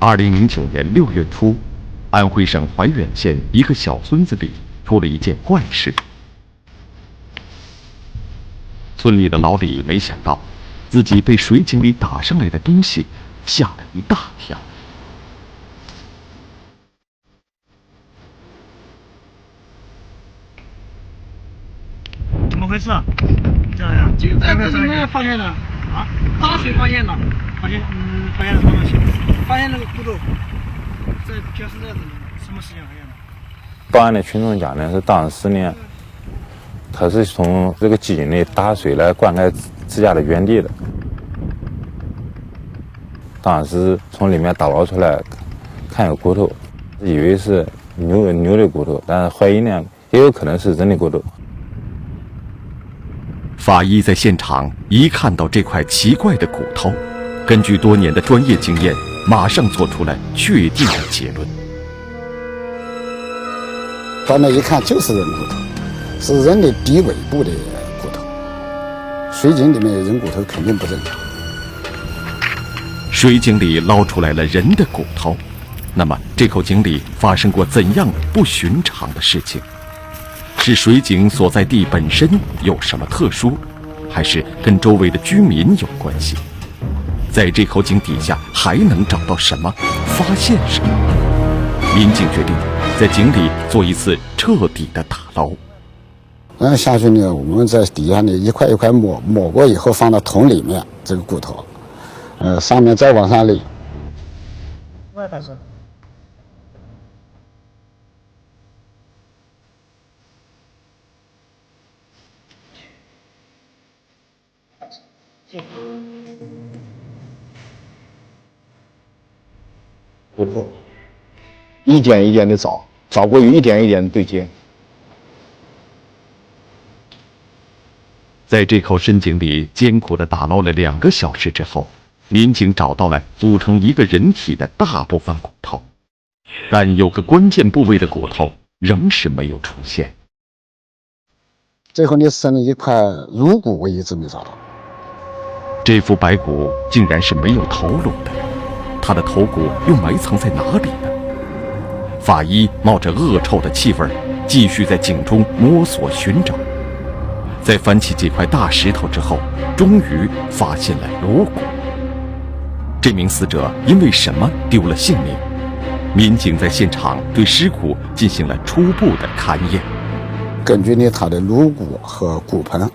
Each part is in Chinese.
2009年6月初，安徽省怀远县一个小村子里出了一件怪事。村里的老李没想到，自己被水井里打上来的东西吓了一大跳。怎么回事啊？这样呀？就在这里面发现了啊，打水发现了，发现了什么东西？发现那个骨头，就是在这里。什么时间发现的？报案的群众讲呢，是当时呢，他是从这个基井里打水来灌溉自家的园地的。当时从里面打捞出来，看有骨头，以为是牛的骨头，但是怀疑呢，也有可能是人的骨头。法医在现场一看到这块奇怪的骨头，根据多年的专业经验，马上做出了确定的结论。到那一看就是人骨头，是人的低尾部的骨头。水井里面的人骨头肯定不正常。水井里捞出来了人的骨头，那么这口井里发生过怎样不寻常的事情？是水井所在地本身有什么特殊，还是跟周围的居民有关系？在这口井底下还能找到什么？发现什么？民警决定在井里做一次彻底的打捞。然后下去呢，我们在底下呢一块一块抹过以后，放到桶里面，这个骨头，上面再往上垒。我也开始。骨头一点一点的找过去，一点一点的对接。在这口深井里艰苦地打捞了2个小时之后，民警找到了组成一个人体的大部分骨头，但有个关键部位的骨头仍是没有出现。最后你剩了一块颅骨，我一直没找到。这副白骨竟然是没有头颅的，他的头骨又埋藏在哪里呢？法医冒着恶臭的气味，继续在井中摸索寻找。在翻起几块大石头之后，终于发现了颅骨。这名死者因为什么丢了性命？民警在现场对尸骨进行了初步的勘验。根据他的颅骨和骨盆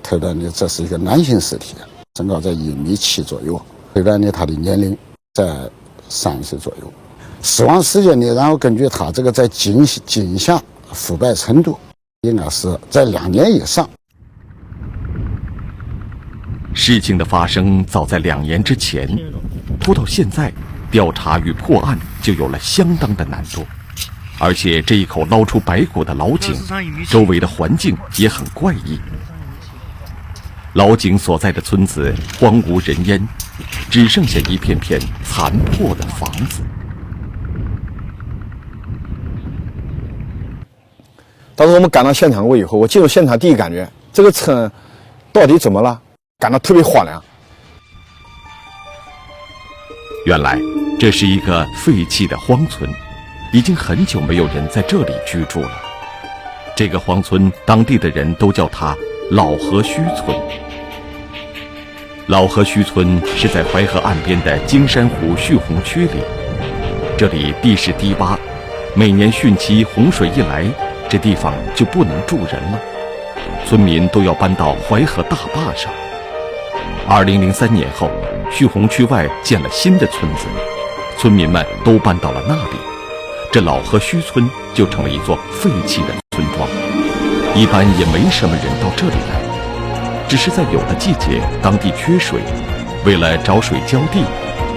推断呢，这是一个男性尸体，身高在1.7米左右，推断呢他的年龄在30左右。死亡时间呢，然后根据他这个在井下腐败程度，应该是在2年以上。事情的发生早在2年之前，拖到现在，调查与破案就有了相当的难度。而且这一口捞出白骨的老井，周围的环境也很怪异。老井所在的村子荒无人烟，只剩下一片片残破的房子。当时我们赶到现场过以后，我进入现场第一感觉，这个村到底怎么了？感到特别荒凉。原来这是一个废弃的荒村，已经很久没有人在这里居住了。这个荒村当地的人都叫它老河虚村。老河虚村是在淮河岸边的金山湖蓄洪区里，这里地势低洼，每年汛期洪水一来，这地方就不能住人了，村民都要搬到淮河大坝上。2003年后，蓄洪区外建了新的村子，村民们都搬到了那里，这老河虚村就成了一座废弃的村庄，一般也没什么人到这里来。只是在有的季节，当地缺水，为了找水浇地，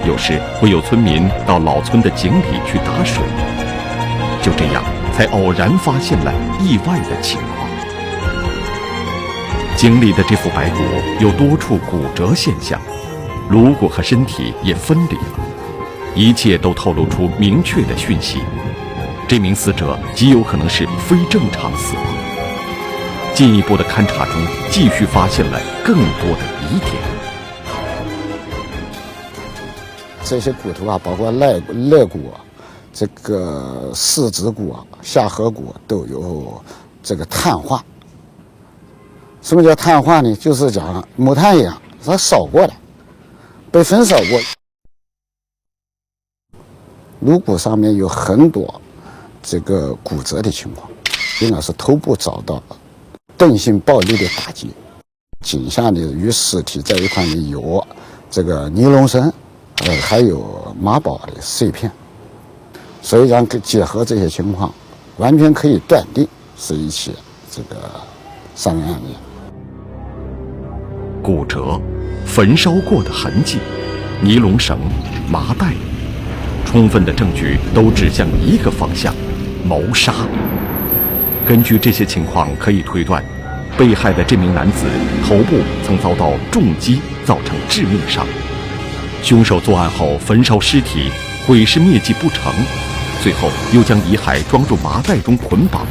有时会有村民到老村的井里去打水。就这样，才偶然发现了意外的情况。井里的这副白骨有多处骨折现象，颅骨和身体也分离了，一切都透露出明确的讯息。这名死者极有可能是非正常死亡。进一步的勘查中，继续发现了更多的疑点。这些骨头啊，包括肋骨、这个四肢骨、下颌骨都有这个碳化。什么叫碳化呢？就是讲木炭一样，它烧过的，被焚烧过。颅骨上面有很多这个骨折的情况，应该是头部遭到钝性暴力的打击。颈下呢，与尸体在一块呢有这个尼龙绳，还有马宝的碎片，所以讲结合这些情况，完全可以断定是一起这个杀人案件。骨折、焚烧过的痕迹、尼龙绳、麻袋，充分的证据都指向一个方向：谋杀。根据这些情况，可以推断，被害的这名男子头部曾遭到重击，造成致命伤。凶手作案后焚烧尸体，毁尸灭迹不成，最后又将遗骸装入麻袋中捆绑，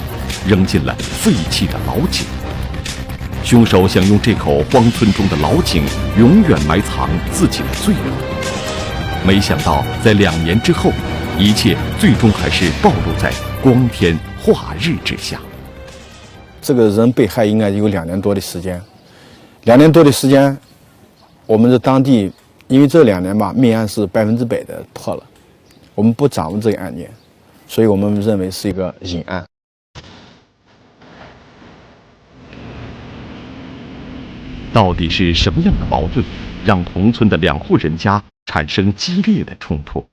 扔进了废弃的老井。凶手想用这口荒村中的老井永远埋藏自己的罪恶，没想到在2年之后，一切最终还是暴露在光天化日之下。这个人被害应该有2年多的时间，2年多的时间，我们在当地，因为这2年吧，命案是100%的破了，我们不掌握这个案件，所以我们认为是一个隐案。到底是什么样的矛盾，让同村的2户人家产生激烈的冲突？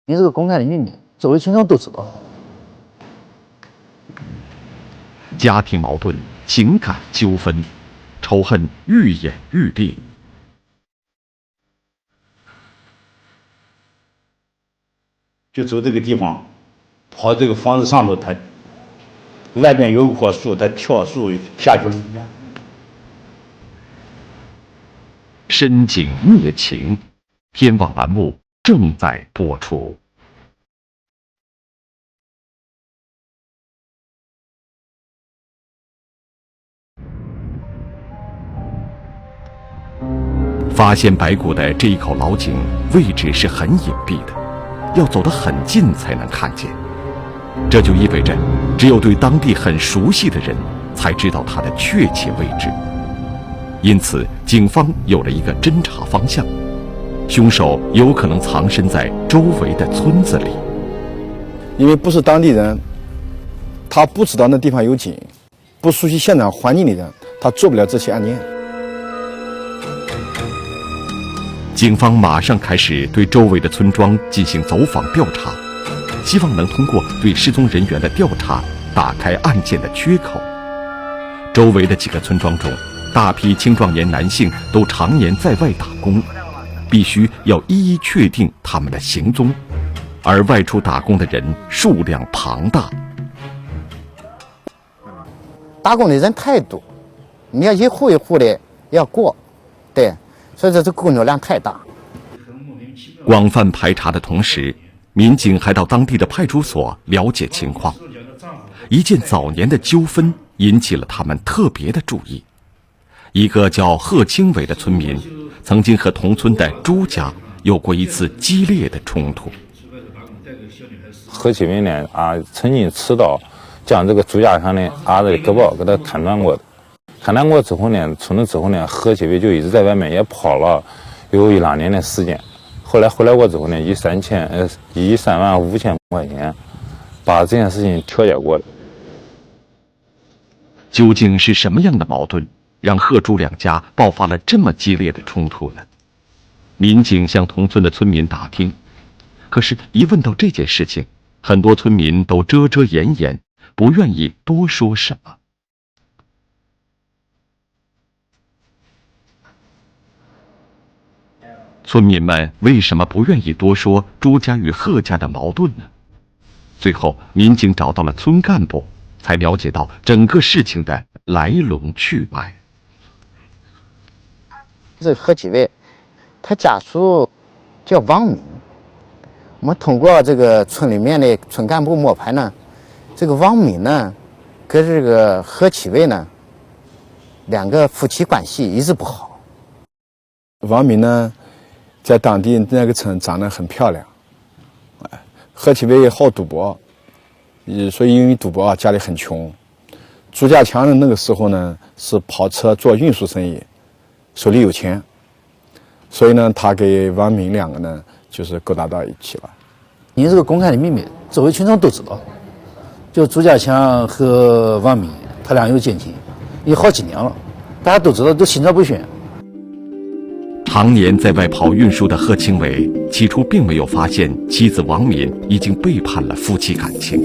你这个公开的秘密，周围村庄都知道。家庭矛盾、情感纠纷，仇恨愈演愈烈。就走这个地方，跑这个房子上头，他外边有一棵树，他跳树下去了。深井灭情，天网栏目正在播出。发现白骨的这一口老井位置是很隐蔽的，要走得很近才能看见。这就意味着，只有对当地很熟悉的人才知道它的确切位置。因此，警方有了一个侦查方向：凶手有可能藏身在周围的村子里。因为不是当地人，他不知道那地方有井，不熟悉现场环境的人，他做不了这起案件。警方马上开始对周围的村庄进行走访调查，希望能通过对失踪人员的调查打开案件的缺口。周围的几个村庄中，大批青壮年男性都常年在外打工，必须要一一确定他们的行踪，而外出打工的人数量庞大。打工的人太多，你要一户一户的要过，对，所以说这工作量太大。广泛排查的同时，民警还到当地的派出所了解情况。一件早年的纠纷引起了他们特别的注意。一个叫贺清伟的村民，曾经和同村的朱家有过一次激烈的冲突。贺启伟呢曾经持刀将这个朱家强的儿子的胳膊给他砍断过的。砍断过之后呢，从那之后呢，贺启伟就一直在外面也跑了有1-2年的时间。后来回来过之后呢，以3万5千块钱把这件事情调解过了。究竟是什么样的矛盾，让贺朱2家爆发了这么激烈的冲突呢？民警向同村的村民打听，可是，一问到这件事情，很多村民都遮遮掩掩，不愿意多说什么。村民们为什么不愿意多说朱家与贺家的矛盾呢？最后，民警找到了村干部，才了解到整个事情的来龙去脉。这贺启伟，他家属叫王明。我们通过这个村里面的村干部摸排呢，这个王明呢，跟这个贺启伟呢，两个夫妻关系一直不好。王敏呢，在当地那个村长得很漂亮，何启伟好赌博，所以因为赌博啊，家里很穷。朱家强的那个时候呢，是跑车做运输生意，手里有钱，所以呢，他给王敏两个呢，就是勾搭到一起了。因为这个公开的秘密，周围群众都知道，就朱家强和王敏他俩有奸情，有好几年了，大家都知道，都心照不宣。常年在外跑运输的贺清伟，起初并没有发现妻子王敏已经背叛了夫妻感情，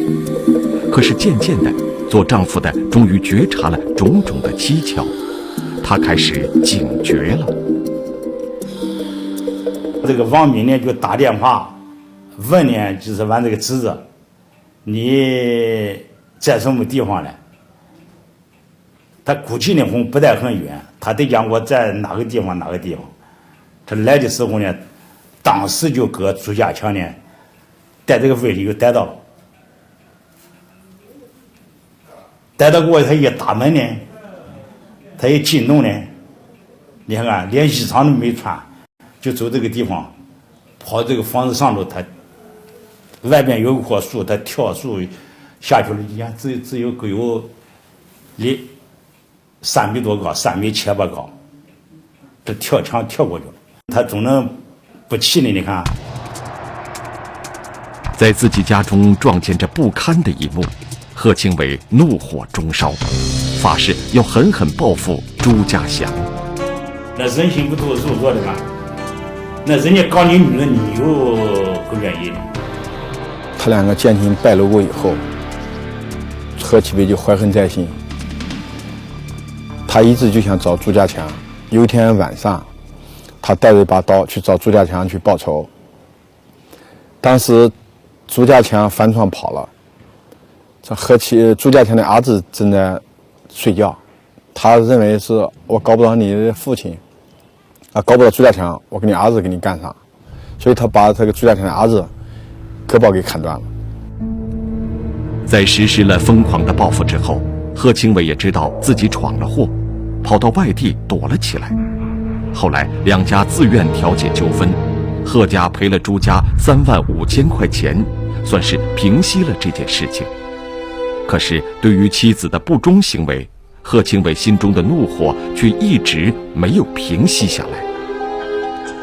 可是渐渐的，做丈夫的终于觉察了种种的蹊跷，他开始警觉了。这个王敏呢就打电话问呢，就是俺这个侄子，你在什么地方呢？他估计呢不在很远，他得讲我在哪个地方哪个地方。他来的时候呢，当时就搁朱家强呢，在这个位置就逮到了。逮到过他一打门呢，他一进洞呢，你看看连衣裳都没穿，就走这个地方，跑这个房子上头，他外边有一棵树，他跳树下去了，你看只有离3米多高，3米7、8高，这跳墙跳过去了。他总能不气呢，你看。在自己家中撞见这不堪的一幕，贺清伟怒火中烧，发誓要狠狠报复朱家祥。那人心不都是肉做的吗？那人家搞你女的，你又不愿意。他两个奸情败露过以后，何启伟就怀恨在心，他一直就想找朱家强。有一天晚上，他带着一把刀去找朱家强去报仇。当时朱家强翻窗跑了，朱家强的儿子正在睡觉，他认为是我搞不到你的父亲，搞不到朱家强，我跟你儿子给你干上，所以他把这个朱家强的儿子胳膊给砍断了。在实施了疯狂的报复之后，贺清伟也知道自己闯了祸，跑到外地躲了起来。后来两家自愿调解纠纷，贺家赔了朱家35000块钱，算是平息了这件事情。可是对于妻子的不忠行为，贺清伟心中的怒火却一直没有平息下来。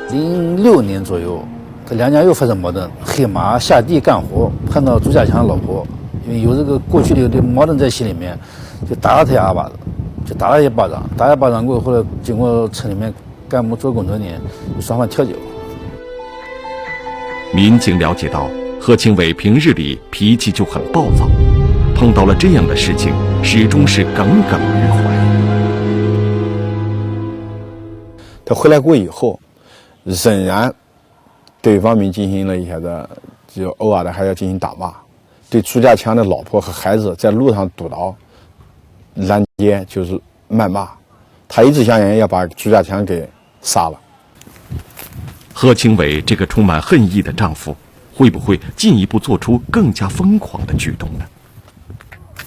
06年左右，他两家又发生矛盾，黑马下地干活，碰到朱家强老婆，因为有这个过去的矛盾在心里面，就打了他2巴子，就打了一巴掌，打一巴掌过后，后来经过村里面干部做工作呢，双方调解。民警了解到，贺清伟平日里脾气就很暴躁，碰到了这样的事情，始终是耿耿于怀。他回来过以后，仍然对王敏进行了一些的，就偶尔的还要进行打骂，对朱家强的老婆和孩子在路上堵到、拦截，就是谩骂。他一直扬言要把朱家强给杀了。贺清伟这个充满恨意的丈夫，会不会进一步做出更加疯狂的举动呢？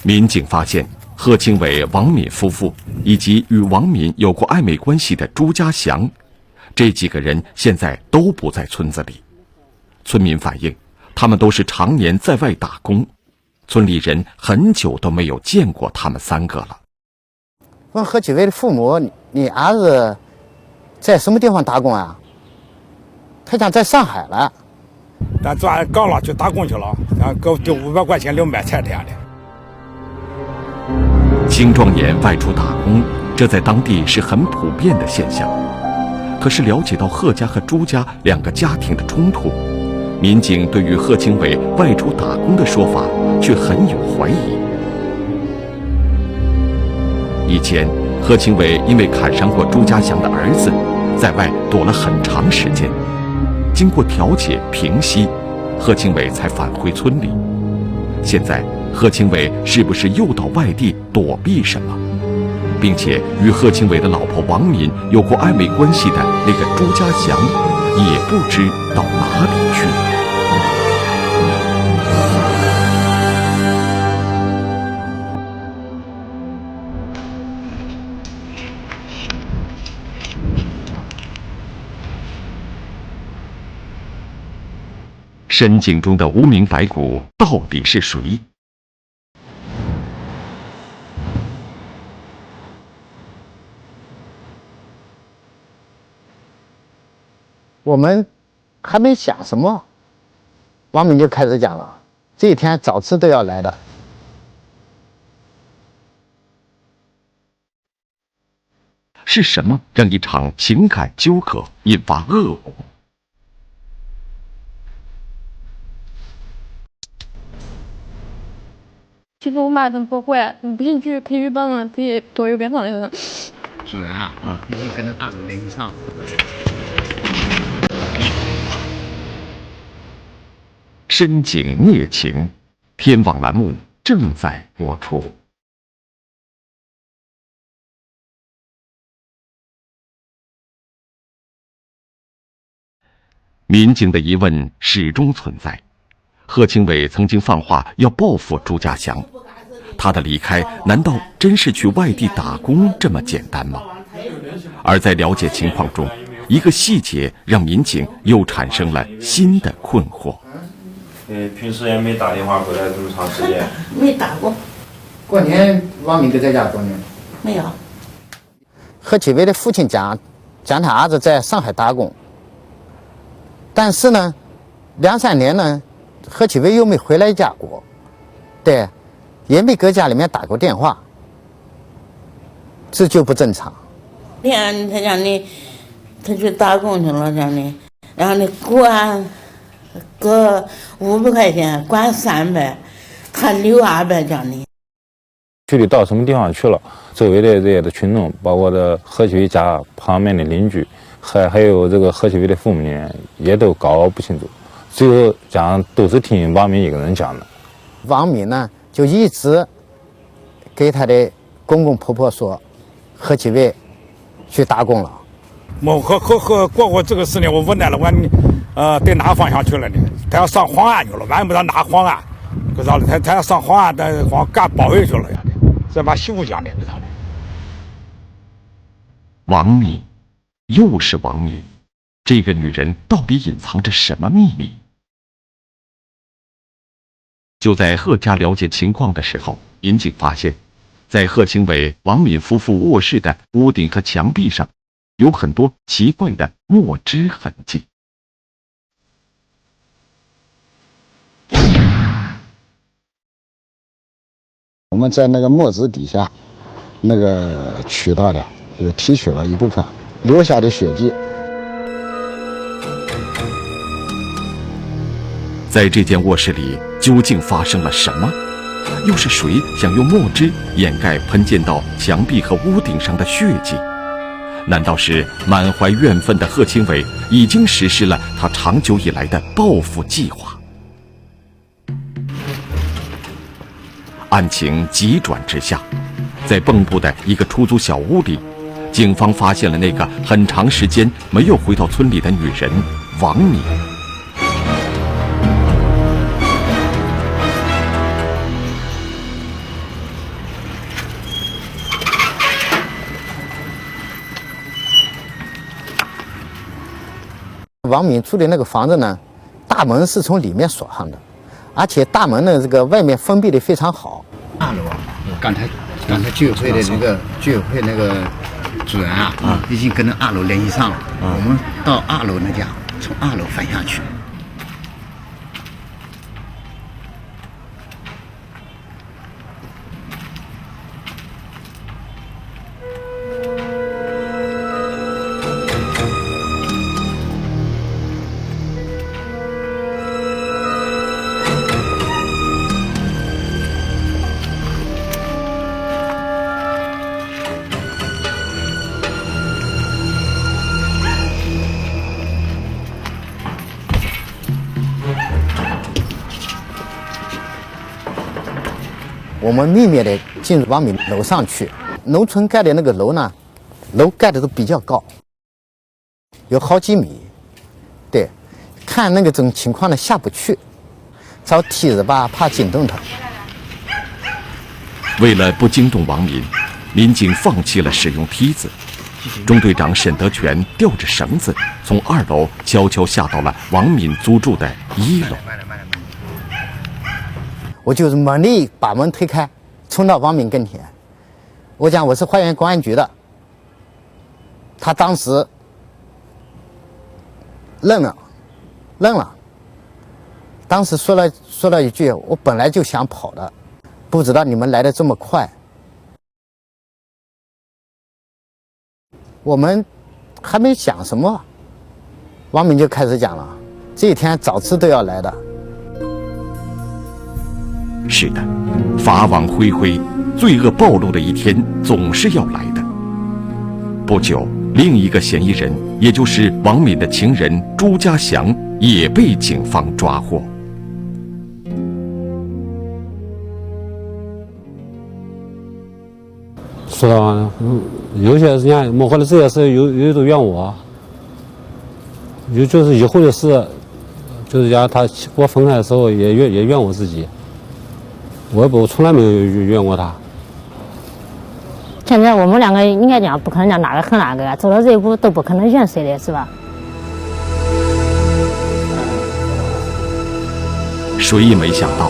民警发现，贺清伟、王敏夫妇以及与王敏有过暧昧关系的朱家祥，这几个人现在都不在村子里。村民反映，他们都是常年在外打工，村里人很久都没有见过他们3个了。问何启伟的父母：“你儿子在什么地方打工啊？”他讲在上海了。咱昨天刚了去打工去了，给我丢500块钱2卖菜这样的。青壮年外出打工，这在当地是很普遍的现象。可是了解到贺家和朱家2个家庭的冲突，民警对于贺清伟外出打工的说法却很有怀疑。以前，贺清伟因为砍伤过朱家祥的儿子，在外躲了很长时间。经过调解平息，贺清伟才返回村里。现在，贺清伟是不是又到外地躲避什么？并且与贺清伟的老婆王敏有过暧昧关系的那个朱家祥，也不知到哪里去了。深井中的无名白骨到底是谁？我们还没想什么，王敏就开始讲了，这一天早迟都要来的。是什么让一场情感纠葛引发恶果？其实我马上不会，你不进去可以帮忙，可以左右边上那个人。主人啊，你跟着大楼领上。深井孽情，天网栏目正在播出。民警的疑问始终存在。贺清伟曾经放话要报复朱家祥，他的离开难道真是去外地打工这么简单吗？而在了解情况中，一个细节让民警又产生了新的困惑。平时也没打电话过来这么长时间。没打过。过年王敏都在家过年？没有。贺启伟的父亲讲他儿子在上海打工，但是呢，2、3年呢，贺启伟又没回来家过，对，也没搁家里面打过电话，这就不正常。他讲你，他去打工去了，讲你，然后你管个500块钱，管300，他留200，讲你。具体到什么地方去了？周围的这些的群众，包括的贺启伟家旁边的邻居，还有这个贺启伟的父母呢，也都搞不清楚。只有讲都是听王敏一个人讲的。王敏呢，就一直给他的公公婆婆说，贺启伟去打工了。我过这个事呢，我无奈了，我对哪个方向去了呢？他要上黄安去了，俺也不知道哪黄安，可咋了？他要上黄安，但干保卫去了呀，这把媳妇讲的，知道的。王敏，又是王敏，这个女人到底隐藏着什么秘密？就在贺家了解情况的时候，民警发现，在贺清伟、王敏夫妇卧室的屋顶和墙壁上，有很多奇怪的墨汁痕迹。我们在那个墨汁底下，那个取到的，提取了一部分留下的血迹。在这间卧室里，究竟发生了什么？又是谁想用墨汁掩盖喷溅到墙壁和屋顶上的血迹？难道是满怀怨愤的贺清伟已经实施了他长久以来的报复计划？案情急转直下，在蚌埠的一个出租小屋里，警方发现了那个很长时间没有回到村里的女人王敏。王敏住的那个房子呢，大门是从里面锁上的，而且大门的这个外面封闭的非常好。2楼啊，刚才居委会的那个主人啊，已经跟那2楼联系上了。我们到2楼那家，从2楼翻下去。我们秘密的进入王敏楼上去，农村盖的那个楼呢，楼盖的都比较高，有好几米。对，看那个种情况呢，下不去，找梯子吧，怕惊动他。为了不惊动王敏，民警放弃了使用梯子，中队长沈德全吊着绳子从2楼悄悄下到了王敏租住的1楼。我就是猛力把门推开，冲到王敏跟前。我讲我是花园公安局的，他当时愣了，当时说了一句：“我本来就想跑的，不知道你们来的这么快。”我们还没想什么，王敏就开始讲了：“这一天早知都要来的。”是的，法网恢恢，罪恶暴露的一天总是要来的。不久，另一个嫌疑人，也就是王敏的情人朱家祥，也被警方抓获。是的，有些人家某或者这也是有一种怨我，就是以后的事，就是讲他跟我分开的时候也怨我自己。我从来没有怨过他。现在我们两个应该讲不可能讲哪个恨哪个，走到这一步都不可能怨谁的，是吧？谁也没想到，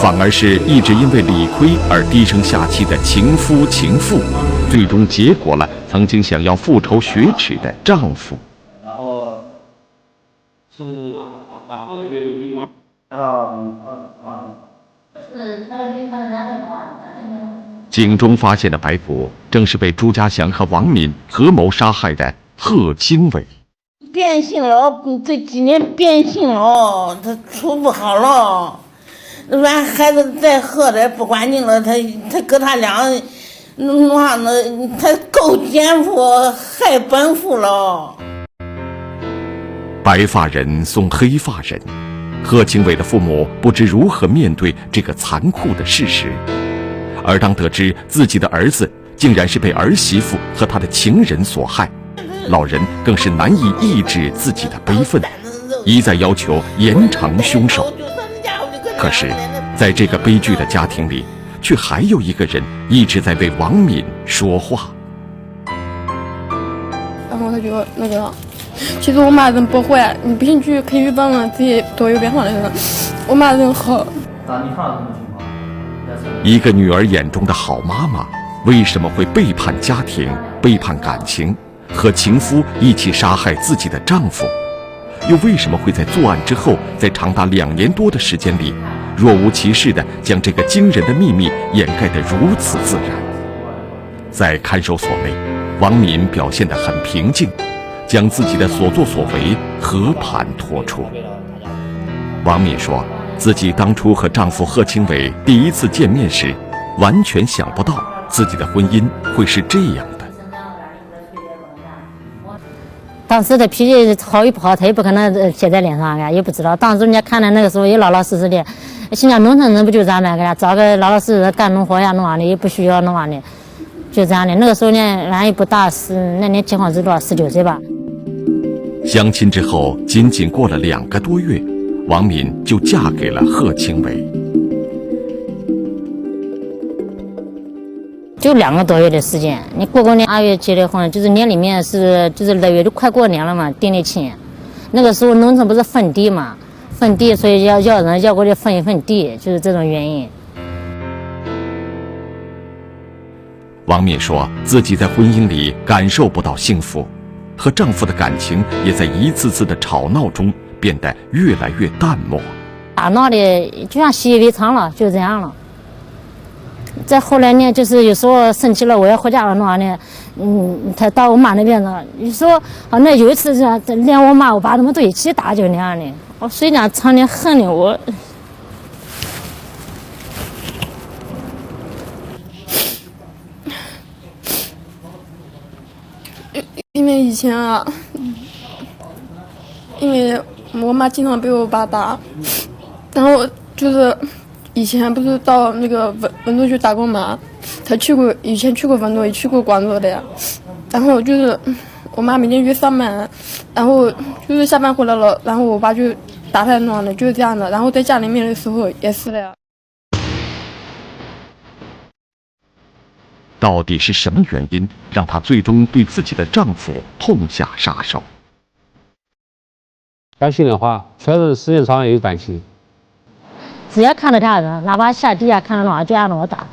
反而是一直因为理亏而低声下气的情夫情妇，最终结果了曾经想要复仇雪耻的丈夫。然后是警中发现的白骨，正是被朱家祥和王敏合谋杀害的贺经纬。变性了，这几年变性了，他处不好了。俺孩子再喝点不管劲了，他跟他俩弄啥呢？他够奸夫害本夫了。白发人送黑发人，贺经纬的父母不知如何面对这个残酷的事实。而当得知自己的儿子竟然是被儿媳妇和他的情人所害，老人更是难以抑制自己的悲愤，一再要求严惩凶手。可是，在这个悲剧的家庭里，却还有一个人一直在为王敏说话。然后他就那个，其实我妈人不坏，你不信去可以问问这些多有变化的人，我妈人好。一个女儿眼中的好妈妈，为什么会背叛家庭、背叛感情，和情夫一起杀害自己的丈夫？又为什么会在作案之后，在长达2年多的时间里，若无其事地将这个惊人的秘密掩盖得如此自然？在看守所内，王敏表现得很平静，将自己的所作所为和盘托出。王敏说，自己当初和丈夫贺经纬第一次见面时，完全想不到自己的婚姻会是这样的。当时的脾气好与不好，他也不可能写在脸上，也不知道。当时人家看的那个时候也老老实实的，现在农村人不就这样呗？找个老老实实的干农活呀，弄完的也不需要弄完的，就这样的。那个时候呢，俺也不大，那年结婚是多少？19岁吧。相亲之后，仅仅过了2个多月，王敏就嫁给了贺经纬。就2个多月的时间，你过年2月结的婚，就是年里面就是6月就快过年了嘛，定的亲。那个时候农村不是分地嘛，分地，所以要人要过去分一份地，就是这种原因。王敏说自己在婚姻里感受不到幸福，和丈夫的感情也在一次次的吵闹中变得越来越淡漠。打闹的就像习以为常了，就这样了。再后来呢，就是有时候生气了，我要回家了弄啥呢？他到我妈那边了。你说啊，那有一次连我妈我爸他们都一起打，就那样的。我虽然常年恨的我，因为以前啊，因为我妈经常被我爸打，然后就是以前不是到那个温州去打工嘛，以前去过温州，也去过广州的呀。然后就是我妈每天去上班，然后就是下班回来了，然后我爸就打他弄的，就是这样的。然后在家里面的时候也是的呀。到底是什么原因让她最终对自己的丈夫痛下杀手？感情的话，确实时间长了有感情。只要看到他人，哪怕下地看到那就让我打。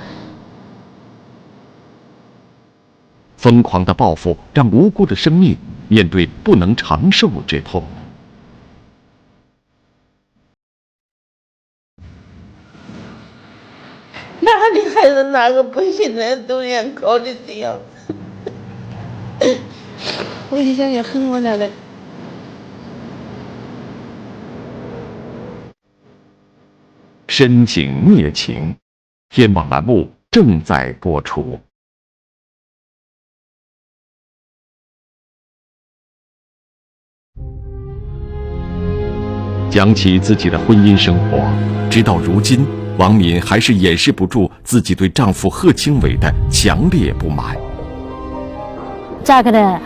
疯狂的报复让无辜的生命面对不能承受之痛。哪里孩子哪个不现在都想搞的这样？我就想想恨我俩的。深井灭情，天网栏目正在播出。讲起自己的婚姻生活，直到如今，王敏还是掩饰不住自己对丈夫贺清伟的强烈不满。嫁给他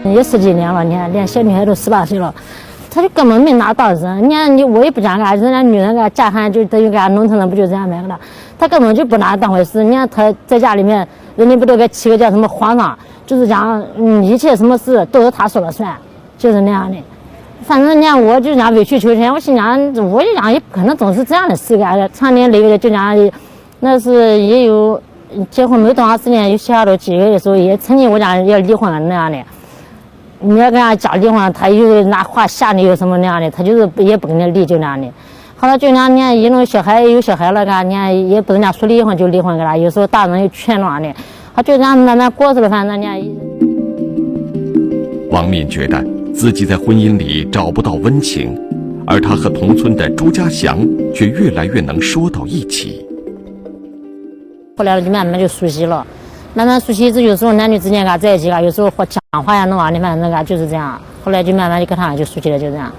也10几年了，你看连小女孩都18岁了，他就根本没拿当真。你我也不讲个，人家女人个嫁汉就等于给农村人不就这样买个了，他根本就不拿当回事。你看他在家里面，人家不都给起个叫什么皇上，就是讲一切什么事都是他说了算，就是那样的。反正呢，我就讲委曲求全，我心想，我就讲也不可能总是这样的事干的，长年累月的就讲，那是也有结婚没多长时间，有小孩都几个月的时候，也曾经我讲要离婚那样的。你要跟他讲离婚，他又拿话吓你，有什么那样的，他就是也不跟你离，就那样的。后来就那样，你看一弄小孩有小孩了，干你看也不人家说离婚就离婚，给他有时候大人又劝那样的，他就这样慢慢过去了，反正你王敏觉得自己在婚姻里找不到温情，而他和同村的朱家祥却越来越能说到一起。后来就慢慢就熟悉了，慢慢熟悉，有时候男女之间在一起有时候讲话呀弄啊，你反正那个就是这样。后来就慢慢就跟他就熟悉了，就这样。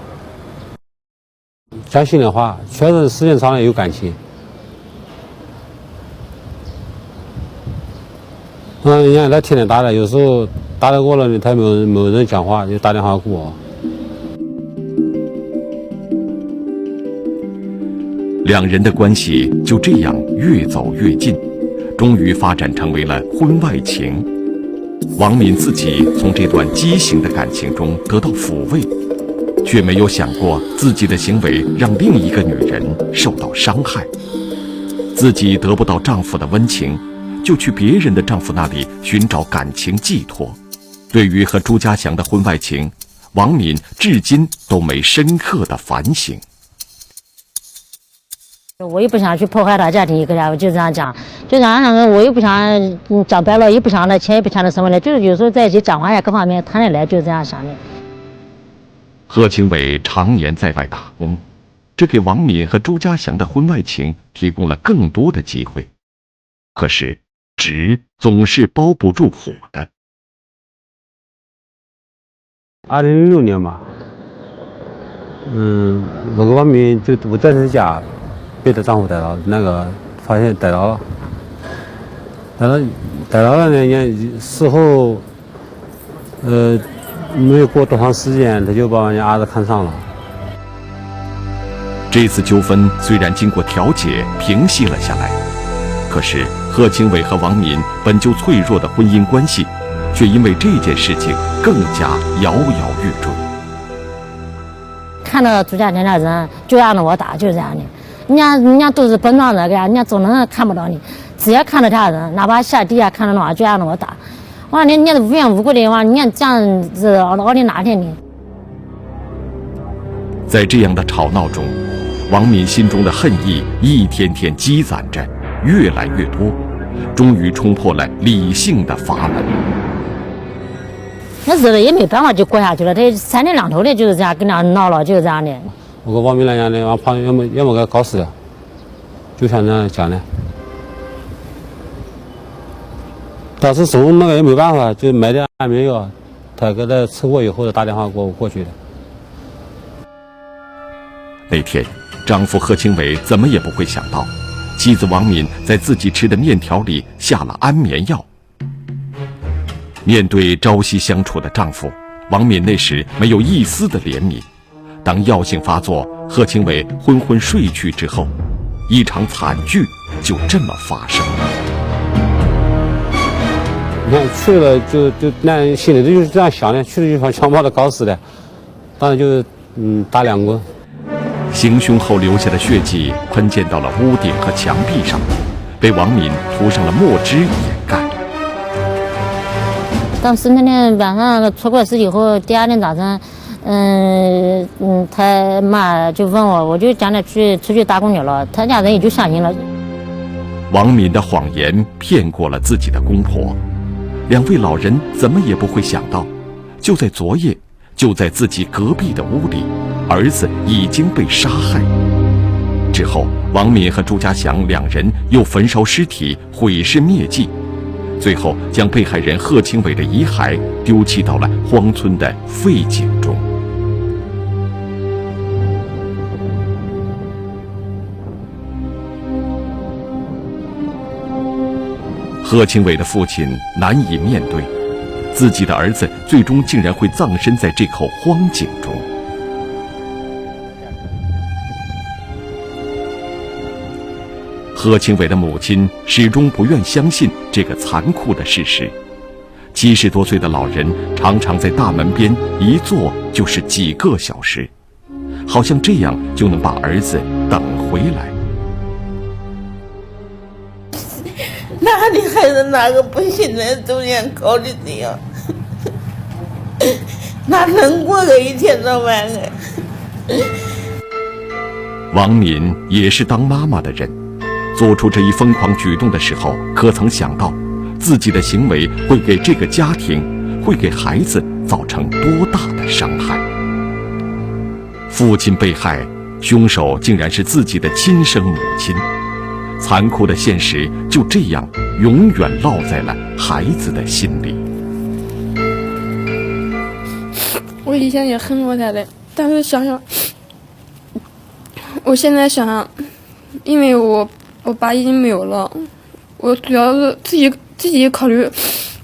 讲心里话，确实时间长了有感情。人家他天天打的，有时候打得过了呢，他没有人讲话，就打电话给我。两人的关系就这样越走越近，终于发展成为了婚外情。王敏自己从这段畸形的感情中得到抚慰，却没有想过自己的行为让另一个女人受到伤害。自己得不到丈夫的温情，就去别人的丈夫那里寻找感情寄托。对于和朱家祥的婚外情，王敏至今都没深刻的反省。我也不想去破坏他家庭，一个家我就这样讲，就这样我也不想讲白了，也不想那钱，也不想那什么的，就是有时候在一起讲话呀，各方面谈得来，就是这样想的。贺清伟常年在外打工，这给王敏和朱家祥的婚外情提供了更多的机会。可是纸总是包不住火的。2006年吧，我跟王敏就我在他家被她丈夫逮到，发现逮到了呢，事后没有过多长时间，他就把我家儿子看上了。这次纠纷虽然经过调解平息了下来，可是贺清伟和王敏本就脆弱的婚姻关系，却因为这件事情更加摇摇欲坠。看到朱家强的人就让着我打，就是这样的。人家都是本庄的，人家总能看不到你，只要看到他人，哪怕下地看到那就让着我打。我说你无缘无故的话，你这样子熬的哪天呢？在这样的吵闹中，王敏心中的恨意一天天积攒着，越来越多，终于冲破了理性的阀门。那日子也没办法就过下去了，他3天2头的就是这样跟他闹了，就是这样的。我跟王敏来讲呢，我怕要么给他搞死了，就像那样讲的。当时送那个也没办法，就买点安眠药，他给他吃过以后，打电话给我过去的。那天，丈夫贺清伟怎么也不会想到，妻子王敏在自己吃的面条里下了安眠药。面对朝夕相处的丈夫，王敏那时没有一丝的怜悯。当药性发作，贺清伟昏昏睡去之后，一场惨剧就这么发生了。看去了就那心里就是这样想的，去了就想把他搞死的，当然就是打2棍。行凶后留下的血迹喷溅到了屋顶和墙壁上，被王敏涂上了墨汁掩盖。当时那天晚上出过事以后，第2天早上，他妈就问我就讲了出去打工去了，他家人也就相信了。王敏的谎言骗过了自己的公婆，2位老人怎么也不会想到，就在昨夜，就在自己隔壁的屋里，儿子已经被杀害。之后，王敏和朱家祥2人又焚烧尸体，毁尸灭迹，最后将被害人贺清伟的遗骸丢弃到了荒村的废井中。贺清伟的父亲难以面对，自己的儿子最终竟然会葬身在这口荒井中。贺清伟的母亲始终不愿相信这个残酷的事实。70多岁的老人常常在大门边一坐就是几个小时，好像这样就能把儿子等回来。哪里还是哪个不现在中间考虑的呀？哪能过个一天到晚的？王敏也是当妈妈的人，做出这一疯狂举动的时候，可曾想到自己的行为会给这个家庭，会给孩子造成多大的伤害？父亲被害，凶手竟然是自己的亲生母亲。残酷的现实就这样永远烙在了孩子的心里。我以前也恨过他的，但是想想，我现在想想，因为我爸已经没有了，我主要是自己考虑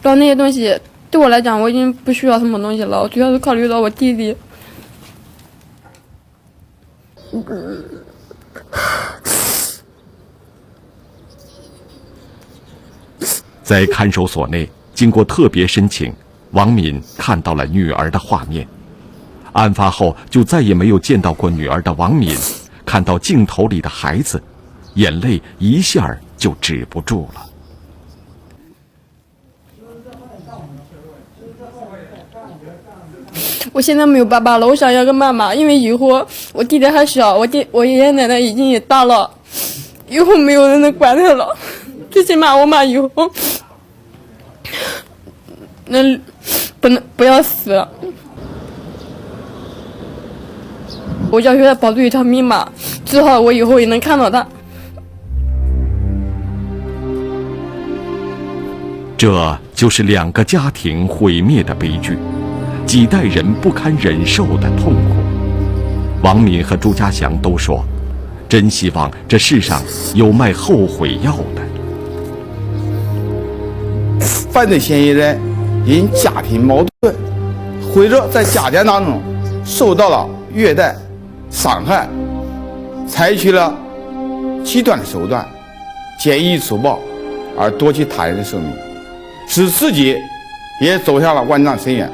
到那些东西，对我来讲我已经不需要什么东西了，我主要是考虑到我弟弟。在看守所内，经过特别申请，王敏看到了女儿的画面。案发后就再也没有见到过女儿的王敏，看到镜头里的孩子，眼泪一下就止不住了。我现在没有爸爸了，我想要个妈妈，因为以后我弟弟还小，我爷爷奶奶已经也大了，以后没有人能管他了。最起码我妈以后不要死。我要给他保住一条命嘛，至少我以后也能看到他。这就是2个家庭毁灭的悲剧，几代人不堪忍受的痛苦。王敏和朱家祥都说，真希望这世上有卖后悔药的。犯罪嫌疑人因家庭矛盾或者在家庭当中受到了虐待、伤害，采取了极端的手段，见义粗暴而夺取他人的生命，使自己也走向了万丈深渊。